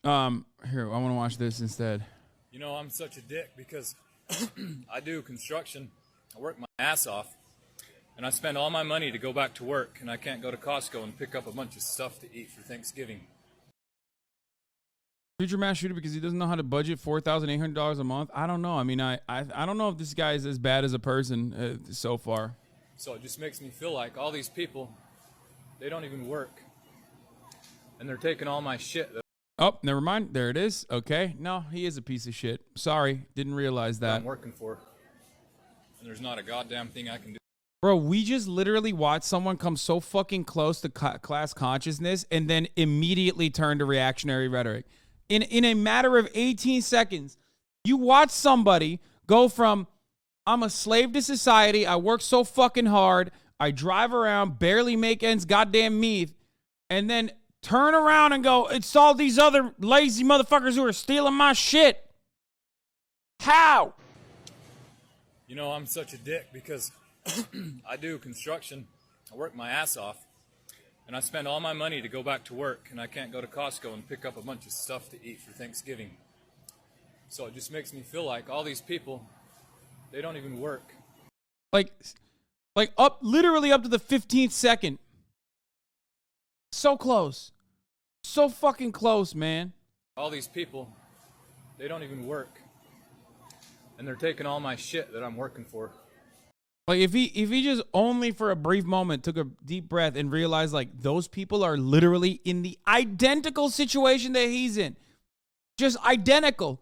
Here, I want to watch this instead. You know, I'm such a dick because I do construction. I work my ass off, and I spend all my money to go back to work, and I can't go to Costco and pick up a bunch of stuff to eat for Thanksgiving. Future mass shooter because he doesn't know how to budget $4,800 a month. I don't know. I mean, I don't know if this guy is as bad as a person so far. So it just makes me feel like all these people, they don't even work, and they're taking all my shit. Oh, never mind. There it is. Okay. No, he is a piece of shit. Sorry. Didn't realize that. I'm working for, and there's not a goddamn thing I can do. Bro, we just literally watched someone come so fucking close to class consciousness and then immediately turn to reactionary rhetoric. In a matter of 18 seconds, you watch somebody go from, I'm a slave to society, I work so fucking hard, I drive around, barely make ends goddamn meet, and then turn around and go, it's all these other lazy motherfuckers who are stealing my shit. How? You know, I'm such a dick because I do construction. I work my ass off, and I spend all my money to go back to work, and I can't go to Costco and pick up a bunch of stuff to eat for Thanksgiving. So it just makes me feel like all these people, they don't even work. Like literally up to the 15th second. So close. So fucking close, man. All these people, they don't even work, and they're taking all my shit that I'm working for. Like if he just only for a brief moment took a deep breath and realized like those people are literally in the identical situation that he's in. Just identical.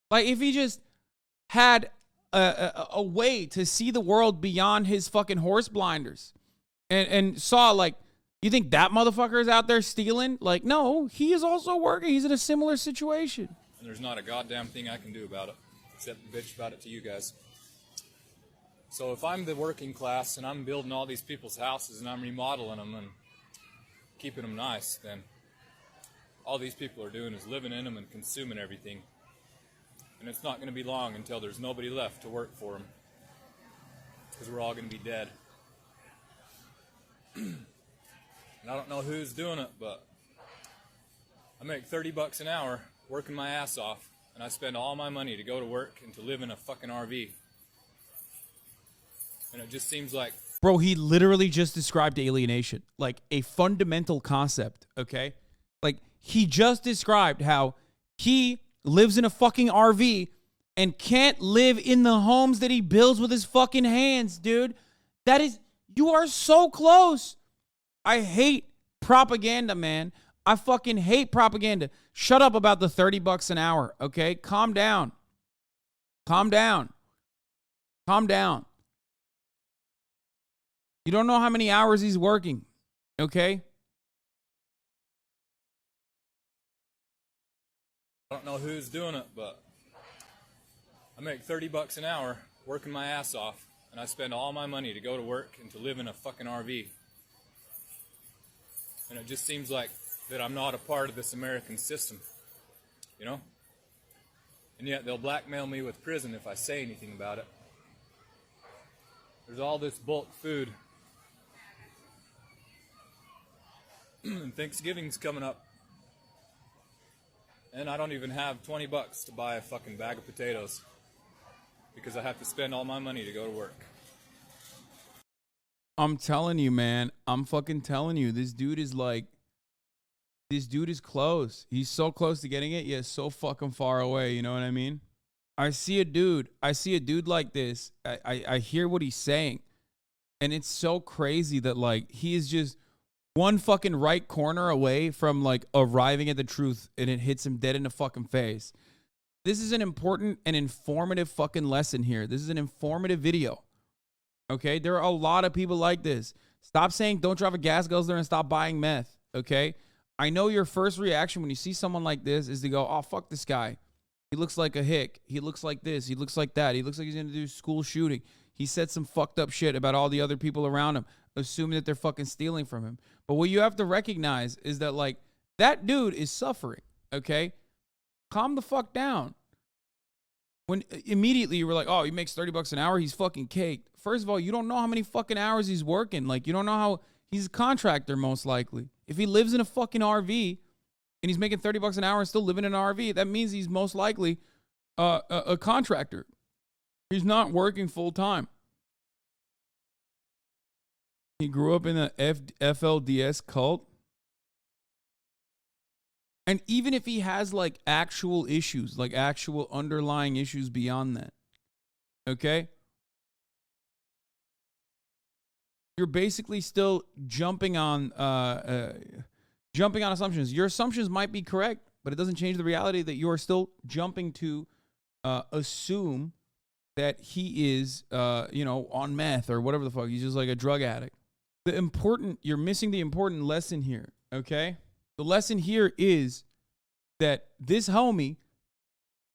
Like if he just had a way to see the world beyond his fucking horse blinders and saw like, you think that motherfucker is out there stealing? Like, no, he is also working. He's in a similar situation. And there's not a goddamn thing I can do about it except bitch about it to you guys. So if I'm the working class and I'm building all these people's houses and I'm remodeling them and keeping them nice, then all these people are doing is living in them and consuming everything. And it's not going to be long until there's nobody left to work for them, because we're all going to be dead. And I don't know who's doing it, but I make $30 an hour working my ass off, and I spend all my money to go to work and to live in a fucking RV. And it just seems like... Bro, he literally just described alienation. Like, a fundamental concept, okay? Like, he just described how he lives in a fucking RV and can't live in the homes that he builds with his fucking hands, dude. That is... You are so close. I hate propaganda, man. I fucking hate propaganda. Shut up about the $30 an hour, okay? Calm down. Calm down. Calm down. You don't know how many hours he's working, okay? I don't know who's doing it, but I make $30 an hour working my ass off, and I spend all my money to go to work and to live in a fucking RV. And it just seems like that I'm not a part of this American system, you know? And yet they'll blackmail me with prison if I say anything about it. There's all this bulk food. And Thanksgiving's coming up. And I don't even have $20 to buy a fucking bag of potatoes, because I have to spend all my money to go to work. I'm telling you, man. I'm fucking telling you. This dude is like... This dude is close. He's so close to getting it, yet so fucking far away. You know what I mean? I see a dude like this. I hear what he's saying. And it's so crazy that, like, he is just one fucking right corner away from, like, arriving at the truth, and it hits him dead in the fucking face. This is an important and informative fucking lesson here. This is an informative video. Okay? There are a lot of people like this. Stop saying don't drive a gas guzzler and stop buying meth. Okay? I know your first reaction when you see someone like this is to go, oh, fuck this guy. He looks like a hick. He looks like this. He looks like that. He looks like he's going to do school shooting. He said some fucked up shit about all the other people around him, assuming that they're fucking stealing from him. But what you have to recognize is that, like, that dude is suffering, okay? Calm the fuck down. When immediately you were like, oh, he makes $30 an hour, he's fucking caked. First of all, you don't know how many fucking hours he's working. Like, you don't know how... He's a contractor, most likely. If he lives in a fucking RV, and he's making $30 an hour and still living in an RV, that means he's most likely a contractor. He's not working full time. He grew up in the FLDS cult. And even if he has like actual issues, like actual underlying issues beyond that, okay? You're basically still jumping on assumptions. Your assumptions might be correct, but it doesn't change the reality that you are still jumping to assume that he is, on meth or whatever the fuck. He's just like a drug addict. You're missing the important lesson here, okay? The lesson here is that this homie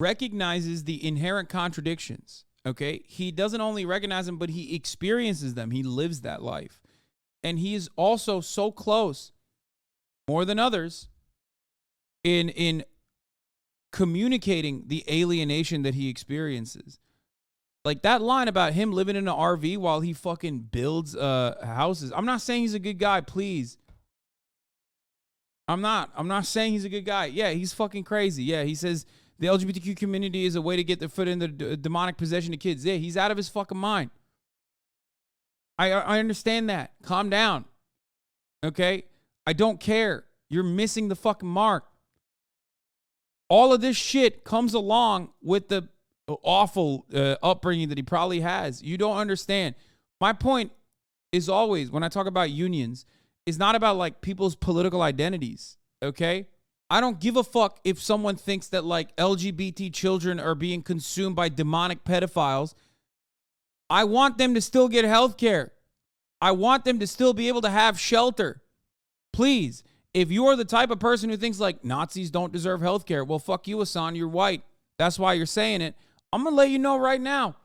recognizes the inherent contradictions, okay? He doesn't only recognize them, but he experiences them. He lives that life. And he is also so close, more than others, in communicating the alienation that he experiences. Like that line about him living in an RV while he fucking builds houses. I'm not saying he's a good guy, please. I'm not saying he's a good guy. Yeah, he's fucking crazy. Yeah, he says the LGBTQ community is a way to get their foot in the demonic possession of kids. Yeah, he's out of his fucking mind. I understand that. Calm down. Okay? I don't care. You're missing the fucking mark. All of this shit comes along with the awful upbringing that he probably has. You don't understand. My point is always, when I talk about unions, is not about like people's political identities, okay? I don't give a fuck if someone thinks that like LGBT children are being consumed by demonic pedophiles. I want them to still get health care. I want them to still be able to have shelter. Please, if you're the type of person who thinks like Nazis don't deserve health care, well, fuck you, Hasan, you're white. That's why you're saying it. I'm going to let you know right now,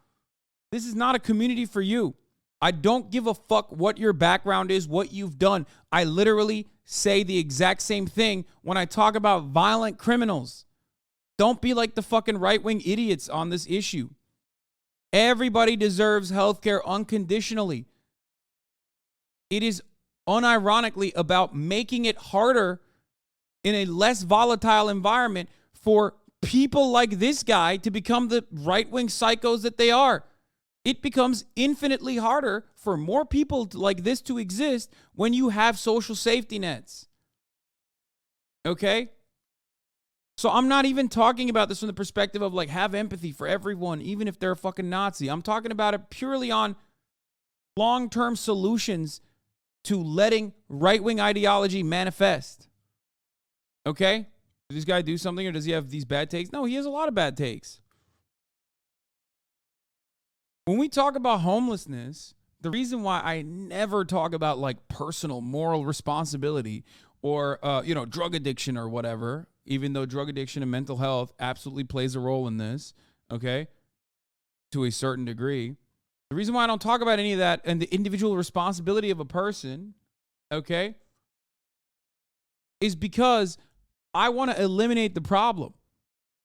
this is not a community for you. I don't give a fuck what your background is, what you've done. I literally say the exact same thing when I talk about violent criminals. Don't be like the fucking right-wing idiots on this issue. Everybody deserves healthcare unconditionally. It is unironically about making it harder in a less volatile environment for people like this guy to become the right-wing psychos that they are. It becomes infinitely harder for more people like this to exist when you have social safety nets. Okay? So I'm not even talking about this from the perspective of like have empathy for everyone, even if they're a fucking Nazi. I'm talking about it purely on long-term solutions to letting right-wing ideology manifest. Okay? Does this guy do something or does he have these bad takes? No, he has a lot of bad takes. When we talk about homelessness, the reason why I never talk about like personal moral responsibility or, drug addiction or whatever, even though drug addiction and mental health absolutely plays a role in this, okay, to a certain degree. The reason why I don't talk about any of that and the individual responsibility of a person, okay, is because I want to eliminate the problem.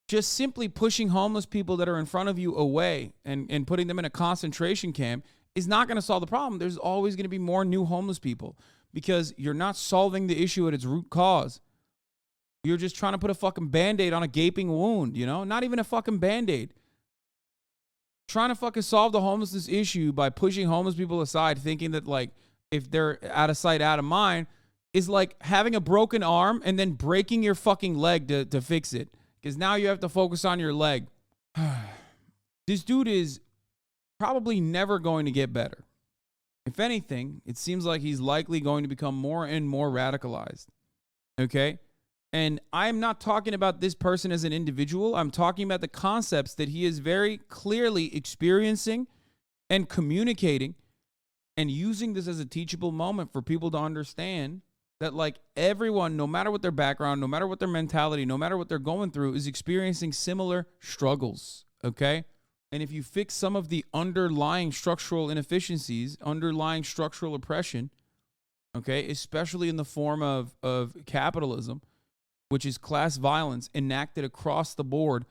Just simply pushing homeless people that are in front of you away and putting them in a concentration camp is not going to solve the problem. There's always going to be more new homeless people because you're not solving the issue at its root cause. You're just trying to put a fucking Band-Aid on a gaping wound, Not even a fucking Band-Aid. Trying to fucking solve the homelessness issue by pushing homeless people aside, thinking that, like, if they're out of sight, out of mind, is like having a broken arm and then breaking your fucking leg to fix it. Because now you have to focus on your leg. This dude is probably never going to get better. If anything, it seems like he's likely going to become more and more radicalized. Okay? And I'm not talking about this person as an individual. I'm talking about the concepts that he is very clearly experiencing and communicating and using this as a teachable moment for people to understand that, like, everyone, no matter what their background, no matter what their mentality, no matter what they're going through, is experiencing similar struggles, okay? And if you fix some of the underlying structural inefficiencies, underlying structural oppression, okay, especially in the form of capitalism, which is class violence enacted across the board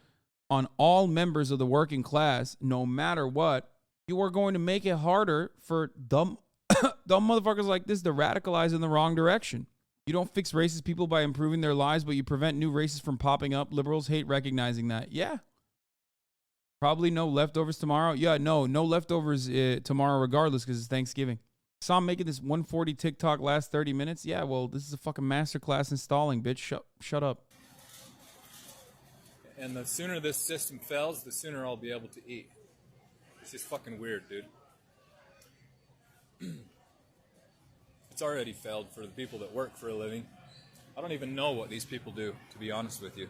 on all members of the working class, no matter what, you are going to make it harder for dumb motherfuckers like this to radicalize in the wrong direction. You don't fix racist people by improving their lives, but you prevent new races from popping up. Liberals hate recognizing that. Yeah. Probably no leftovers tomorrow. Yeah, no leftovers tomorrow regardless because it's Thanksgiving. Saw I'm making this 140 TikTok last 30 minutes. Yeah, well, this is a fucking masterclass in stalling, bitch. Shut up. And the sooner this system fails, the sooner I'll be able to eat. It's just fucking weird, dude. It's already failed for the people that work for a living. I don't even know what these people do, to be honest with you.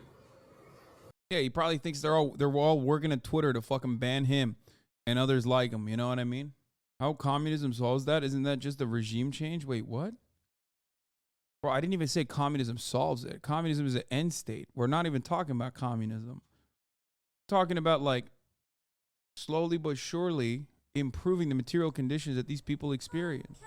Yeah, he probably thinks they're all working at Twitter to fucking ban him and others like him. You know what I mean? How communism solves that? Isn't that just a regime change? Wait, what? Bro, I didn't even say communism solves it. Communism is an end state. We're not even talking about communism. We're talking about like slowly but surely improving the material conditions that these people experience.